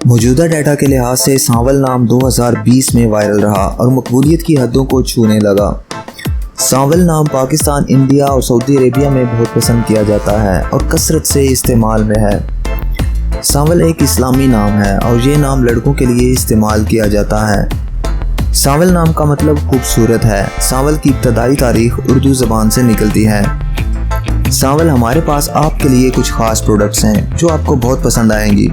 मौजूदा डाटा के लिहाज से सांवल नाम 2020 में वायरल रहा और मकबूलियत की हदों को छूने लगा। सांवल नाम पाकिस्तान, इंडिया और सऊदी अरेबिया में बहुत पसंद किया जाता है और कसरत से इस्तेमाल में है। सांवल एक इस्लामी नाम है और ये नाम लड़कों के लिए इस्तेमाल किया जाता है। सांवल नाम का मतलब खूबसूरत है। सांवल की इब्तदाई तारीख उर्दू ज़बान से निकलती है। सांवल हमारे पास आपके लिए कुछ खास प्रोडक्ट्स हैं जो आपको बहुत पसंद आएंगी।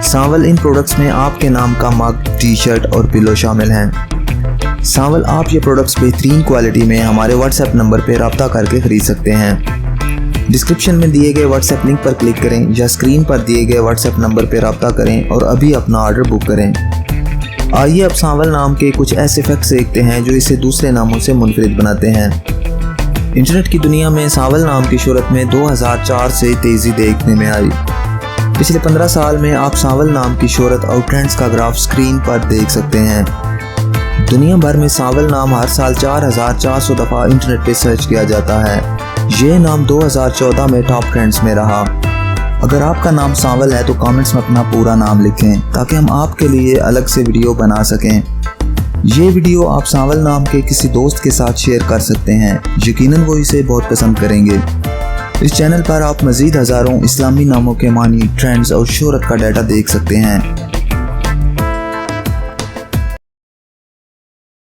सांवल इन प्रोडक्ट्स में आपके नाम का मग, टी शर्ट और पिलो शामिल हैं। सांवल आप ये प्रोडक्ट्स बेहतरीन क्वालिटी में हमारे व्हाट्सएप नंबर पर रब्ता करके ख़रीद सकते हैं। डिस्क्रिप्शन में दिए गए व्हाट्सएप लिंक पर क्लिक करें या स्क्रीन पर दिए गए व्हाट्सएप नंबर पर रब्ता करें और अभी अपना ऑर्डर बुक करें। आइए अब सांवल नाम के कुछ ऐसे फैक्ट्स देखते हैं जो इसे दूसरे नामों से मुनफरिद बनाते हैं। इंटरनेट की दुनिया में सांवल नाम की शोहरत में 2004 से तेज़ी देखने में आई। पिछले 15 साल में आप सांवल नाम की शोहरत और ट्रेंड्स का ग्राफ स्क्रीन पर देख सकते हैं। दुनिया भर में सांवल नाम हर साल 4400 दफ़ा इंटरनेट पे सर्च किया जाता है। ये नाम 2014 में टॉप ट्रेंड्स में रहा। अगर आपका नाम सांवल है तो कमेंट्स में अपना पूरा नाम लिखें ताकि हम आपके लिए अलग से वीडियो बना सकें। ये वीडियो आप सांवल नाम के किसी दोस्त के साथ शेयर कर सकते हैं, यकीनन वो इसे बहुत पसंद करेंगे। इस चैनल पर आप मज़ीद हज़ारों इस्लामी नामों के मानी, ट्रेंड्स और शोहरत का डाटा देख सकते हैं।